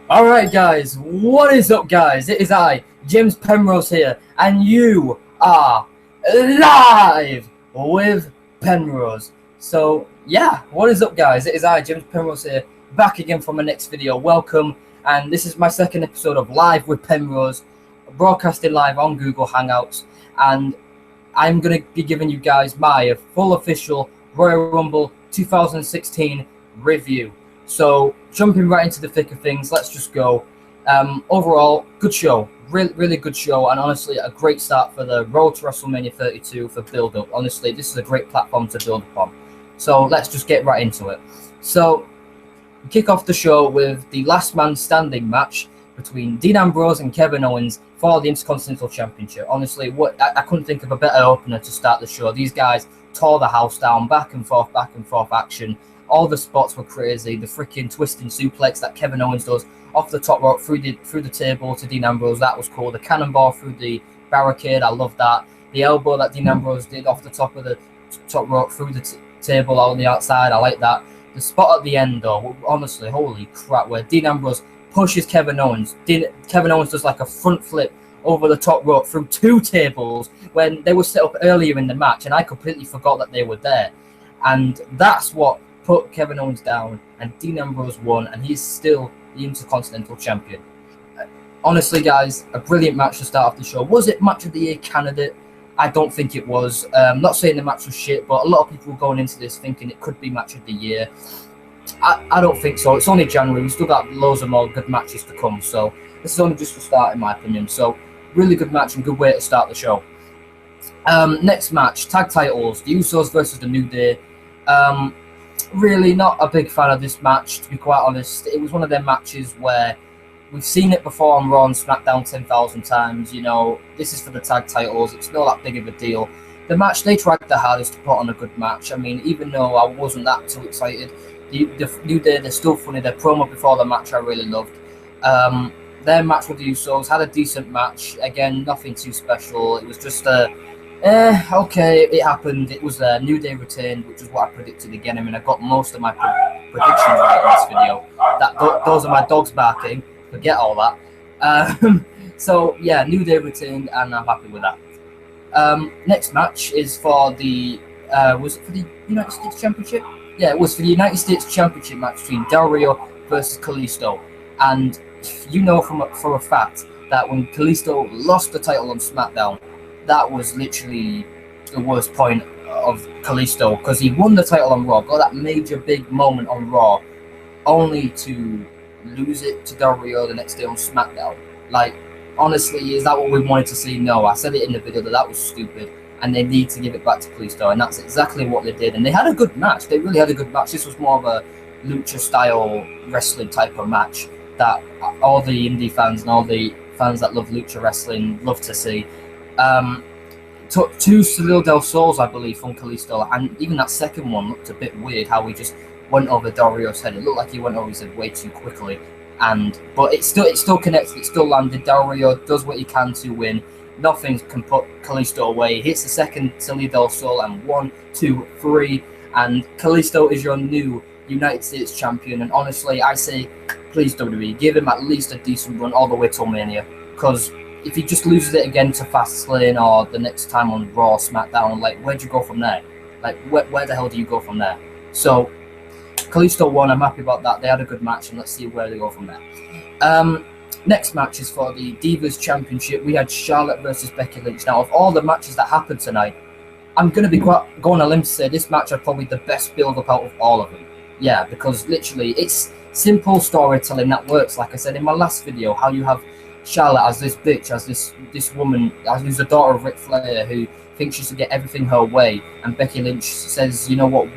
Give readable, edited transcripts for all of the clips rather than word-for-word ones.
Alright guys, what is up guys? It is I, James Penrose here, and you are live with Penrose. So yeah, what is up guys? It is I, James Penrose here, back again for my next video. Welcome, and this is my second episode of Live with Penrose, broadcasting live on Google Hangouts, and I'm going to be giving you guys my full official Royal Rumble 2016 review. So jumping right into the thick of things, let's just go. Overall, good show, really good show, and honestly, a great start for the road to WrestleMania 32 for build-up. Honestly, this is a great platform to build upon. So let's just get right into it. So we kick off the show with the last man standing match between Dean Ambrose and Kevin Owens for the Intercontinental Championship. Honestly, I couldn't think of a better opener to start the show. These guys tore the house down, back and forth action. All the spots were crazy. The freaking twisting suplex that Kevin Owens does off the top rope through the table to Dean Ambrose, that was cool. The cannonball through the barricade, I love that. The elbow that Dean Ambrose did off the top of the top rope through the table on the outside, I like that. The spot at the end, though, honestly, holy crap, where Dean Ambrose pushes Kevin Owens. Kevin Owens does like a front flip over the top rope through two tables when they were set up earlier in the match, and I completely forgot that they were there. And that's what put Kevin Owens down, and Dean Ambrose won, and he's still the Intercontinental Champion. Honestly, guys, a brilliant match to start off the show. Was it Match of the Year candidate? I don't think it was. Not saying the match was shit, but a lot of people were going into this thinking it could be Match of the Year. I don't think so. It's only January. We've still got loads of more good matches to come, so this is only just the start, in my opinion. So, really good match and good way to start the show. Next match, tag titles, the Usos versus the New Day. Really not a big fan of this match, to be quite honest. It was one of them matches where we've seen it before on Raw and SmackDown 10,000 times. You know, this is for the tag titles. It's not that big of a deal. The match, they tried their hardest to put on a good match. I mean, even though I wasn't that too excited, the New Day, they're still funny. Their promo before the match, I really loved. Their match with the Usos had a decent match. Again, nothing too special. It was just okay, it happened. It was a New Day retained, which is what I predicted again. I mean, I got most of my predictions right in this video. Those are my dogs barking. Forget all that. So, yeah, New Day retained, and I'm happy with that. Next match is for the... was it for the United States Championship? Yeah, it was for the United States Championship match between Del Rio versus Kalisto. And you know for a fact that when Kalisto lost the title on SmackDown, that was literally the worst point of Kalisto, because he won the title on Raw, got that major big moment on Raw, only to lose it to Del Rio the next day on SmackDown. Like, honestly, is that what we wanted to see? No, I said it in the video that was stupid, and they need to give it back to Kalisto, and that's exactly what they did. And they had a good match. They really had a good match. This was more of a lucha-style wrestling type of match that all the indie fans and all the fans that love lucha wrestling love to see. Took two Salil del Sols, I believe, from Kalisto, and even that second one looked a bit weird, how he just went over Del Rio's head. It looked like he went over his head way too quickly, but it still connected, it still landed. Del Rio does what he can to win. Nothing can put Kalisto away. He hits the second Salil del Sol, and 1, 2, 3, and Kalisto is your new United States Champion. And honestly, I say, please WWE, give him at least a decent run all the way till Mania, because if he just loses it again to Fastlane or the next time on Raw, SmackDown, like, where'd you go from there? Like, where the hell do you go from there? So, Kalisto won. I'm happy about that. They had a good match, and let's see where they go from there. Next match is for the Divas Championship. We had Charlotte versus Becky Lynch. Now, of all the matches that happened tonight, I'm going to be going on a limb to say this match had probably the best build-up out of all of them. Yeah, because literally, it's simple storytelling that works. Like I said in my last video, how you have Charlotte as this bitch, as this woman, who's the daughter of Ric Flair, who thinks she should get everything her way, and Becky Lynch says, you know what,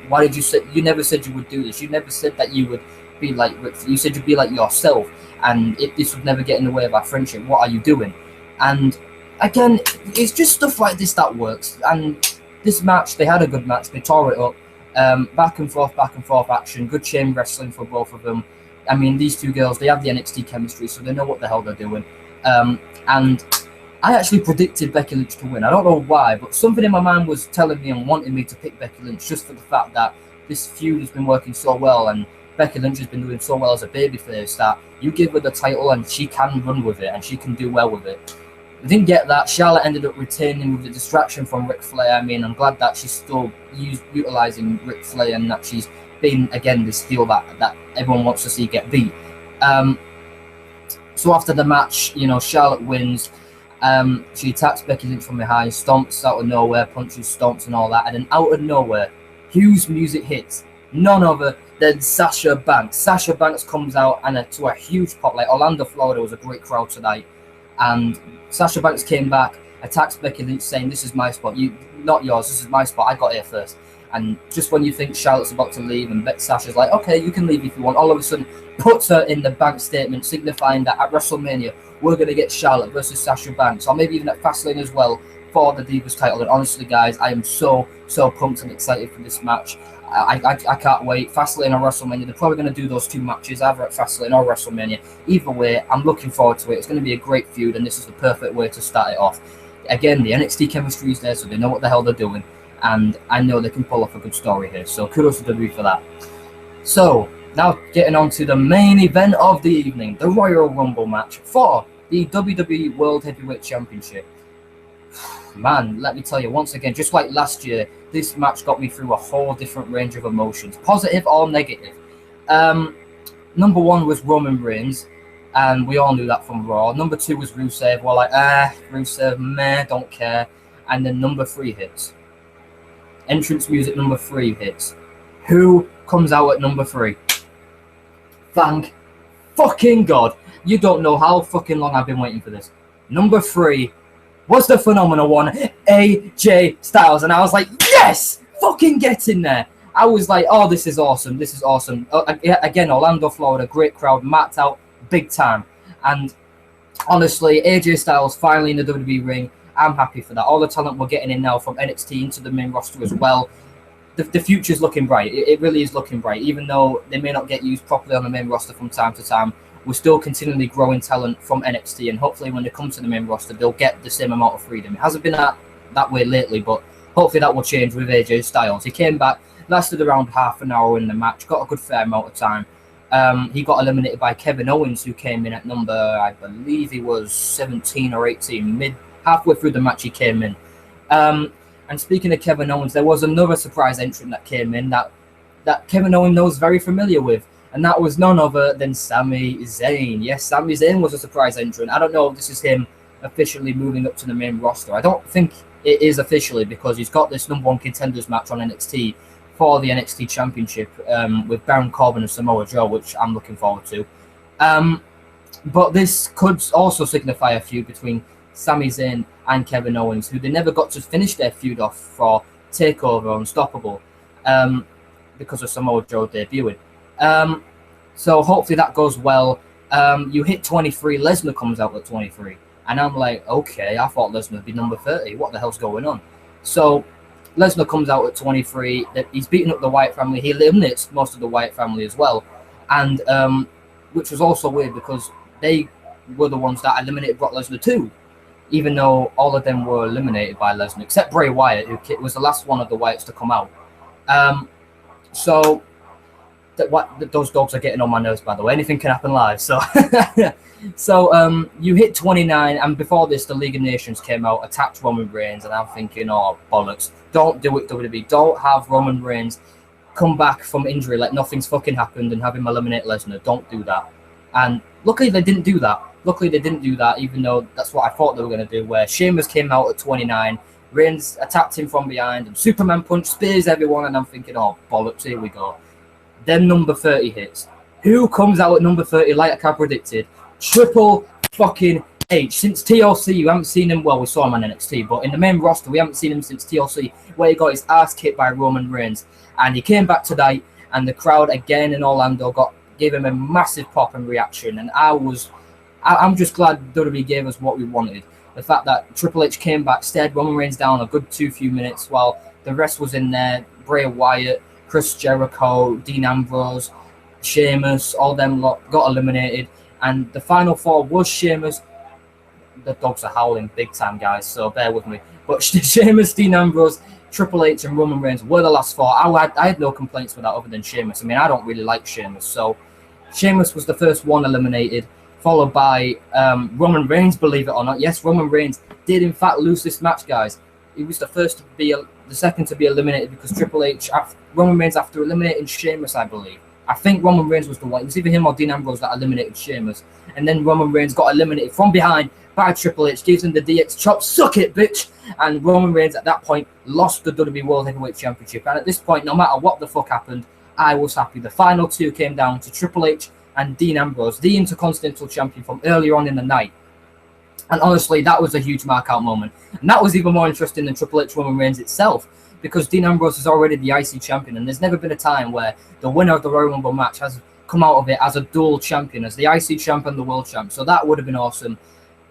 why did you say, you never said you would do this, you never said that you would be like Ric Flair, you said you'd be like yourself, and this would never get in the way of our friendship, what are you doing? And again, it's just stuff like this that works. And this match, they had a good match, they tore it up, back and forth action, good chain wrestling for both of them. I mean, these two girls, they have the NXT chemistry, so they know what the hell they're doing. And I actually predicted Becky Lynch to win. I don't know why, but something in my mind was telling me and wanting me to pick Becky Lynch, just for the fact that this feud has been working so well, and Becky Lynch has been doing so well as a babyface that you give her the title and she can run with it and she can do well with it. We didn't get that. Charlotte ended up retaining with the distraction from Ric Flair. I mean, I'm glad that she's still utilizing Ric Flair and that she's been, again, this heel that everyone wants to see get beat. So after the match, Charlotte wins. She attacks Becky Lynch from behind, stomps out of nowhere, punches, stomps and all that. And then out of nowhere, huge music hits. None other than Sasha Banks. Sasha Banks comes out and to a huge pop. Like Orlando, Florida was a great crowd tonight. And Sasha Banks came back, attacks Becky Lynch, saying, "This is my spot. Not yours. This is my spot. I got here first." And just when you think Charlotte's about to leave and Sasha's like, "Okay, you can leave if you want," all of a sudden puts her in the Banks statement, signifying that at WrestleMania, we're going to get Charlotte versus Sasha Banks, or maybe even at Fastlane as well, for the Divas title. And honestly, guys, I am so pumped and excited for this match. I can't wait. Fastlane or WrestleMania, they're probably going to do those two matches, either at Fastlane or WrestleMania. Either way, I'm looking forward to it. It's going to be a great feud, and this is the perfect way to start it off. Again, the NXT chemistry is there, so they know what the hell they're doing, and I know they can pull off a good story here. So kudos to WWE for that. So now getting on to the main event of the evening, the Royal Rumble match for the WWE World Heavyweight Championship. Man, let me tell you, once again, just like last year, this match got me through a whole different range of emotions, positive or negative. Number one was Roman Reigns, and we all knew that from Raw. Number two was Rusev. We're like, Rusev, meh, don't care. And then number three hits. Entrance music number three hits. Who comes out at number three? Thank fucking God. You don't know how fucking long I've been waiting for this. Number three was the phenomenal one, AJ Styles. And I was like, yes! Fucking get in there. I was like, oh, this is awesome. This is awesome. Again, Orlando, Florida, great crowd, marked out big time. And honestly, AJ Styles finally in the WWE ring. I'm happy for that. All the talent we're getting in now from NXT into the main roster as well. The future's looking bright. It really is looking bright. Even though they may not get used properly on the main roster from time to time, we're still continually growing talent from NXT, and hopefully when they come to the main roster, they'll get the same amount of freedom. It hasn't been that way lately, but hopefully that will change with AJ Styles. He came back, lasted around half an hour in the match, got a good fair amount of time. He got eliminated by Kevin Owens, who came in at number, I believe he was 17 or 18, halfway through the match he came in. And speaking of Kevin Owens, there was another surprise entrant that came in that Kevin Owens was very familiar with, and that was none other than Sami Zayn. Yes, Sami Zayn was a surprise entrant. I don't know if this is him officially moving up to the main roster. I don't think it is officially, because he's got this number one contenders match on NXT for the NXT Championship with Baron Corbin and Samoa Joe, which I'm looking forward to. But this could also signify a feud between Sami Zayn and Kevin Owens, who they never got to finish their feud off for TakeOver Unstoppable because of Samoa Joe debuting. So hopefully that goes well. You hit 23, Lesnar comes out at 23. And I'm like, okay, I thought Lesnar would be number 30. What the hell's going on? So Lesnar comes out at 23. He's beating up the Wyatt family. He eliminates most of the Wyatt family as well. And which was also weird because they were the ones that eliminated Brock Lesnar too, even though all of them were eliminated by Lesnar, except Bray Wyatt, who was the last one of the Wyatts to come out. So those dogs are getting on my nerves, by the way. Anything can happen live. So you hit 29, and before this, the League of Nations came out, attacked Roman Reigns, and I'm thinking, oh, bollocks. Don't do it, WWE. Don't have Roman Reigns come back from injury like nothing's fucking happened and have him eliminate Lesnar. Don't do that. And luckily they didn't do that. Even though that's what I thought they were going to do, where Sheamus came out at 29, Reigns attacked him from behind, and Superman punch, spears everyone, and I'm thinking, oh, bollocks, here we go. Then number 30 hits. Who comes out at number 30 like I predicted? Triple fucking H. Since TLC, you haven't seen him. Well, we saw him on NXT, but in the main roster, we haven't seen him since TLC, where he got his ass kicked by Roman Reigns. And he came back tonight, and the crowd again in Orlando gave him a massive pop and reaction. And I'm just glad WWE gave us what we wanted. The fact that Triple H came back, stared Roman Reigns down a good few minutes while the rest was in there. Bray Wyatt, Chris Jericho, Dean Ambrose, Sheamus, all them lot got eliminated. And the final four was Sheamus. The dogs are howling big time, guys, so bear with me. But Sheamus, Dean Ambrose, Triple H and Roman Reigns were the last four. I had no complaints with that other than Sheamus. I mean, I don't really like Sheamus, so Sheamus was the first one eliminated, followed by Roman Reigns, believe it or not. Yes, Roman Reigns did in fact lose this match, guys. He was the second to be eliminated because Roman Reigns after eliminating Sheamus, I believe. I think Roman Reigns was the one. It was either him or Dean Ambrose that eliminated Sheamus. And then Roman Reigns got eliminated from behind by Triple H, gives him the DX chop, suck it, bitch. And Roman Reigns at that point lost the WWE World Heavyweight Championship. And at this point, no matter what the fuck happened, I was happy. The final two came down to Triple H and Dean Ambrose, the Intercontinental Champion from earlier on in the night. And honestly, that was a huge mark-out moment. And that was even more interesting than Triple H Roman Reigns itself, because Dean Ambrose is already the IC champion, and there's never been a time where the winner of the Royal Rumble match has come out of it as a dual champion, as the IC champ and the world champ. So that would have been awesome.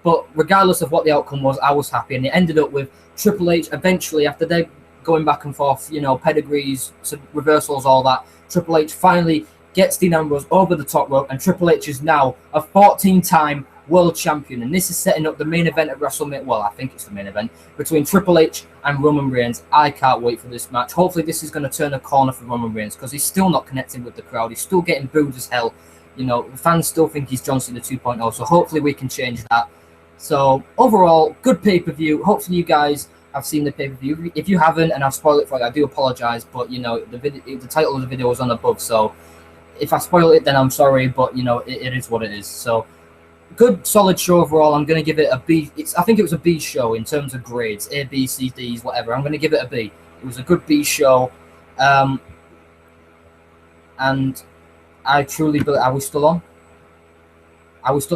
But regardless of what the outcome was, I was happy, and it ended up with Triple H eventually, after they going back and forth, pedigrees, reversals, all that, Triple H finally gets Dean Ambrose over the top rope, and Triple H is now a 14-time world champion, and this is setting up the main event at WrestleMania. Well, I think it's the main event between Triple H and Roman Reigns. I can't wait for this match. Hopefully this is going to turn a corner for Roman Reigns, because he's still not connecting with the crowd. He's still getting booed as hell. The fans still think he's John Cena 2.0, so hopefully we can change that. So overall, good pay-per-view. Hopefully you guys have seen the pay-per-view. If you haven't, and I've spoiled it for you, I do apologize, but the title of the video was on above, so if I spoil it, then I'm sorry, but it is what it is. So good, solid show overall. I'm going to give it a B. I think it was a B show in terms of grades. A, B, C, D's, whatever. I'm going to give it a B. It was a good B show. And I truly believe... Are we still on?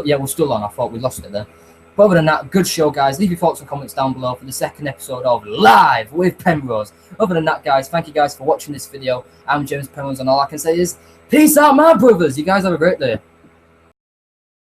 Yeah, we're still on. I thought we lost it there. But other than that, good show, guys. Leave your thoughts and comments down below for the second episode of Live with Penrose. Other than that, guys, thank you guys for watching this video. I'm James Penrose, and all I can say is peace out, my brothers. You guys have a great day.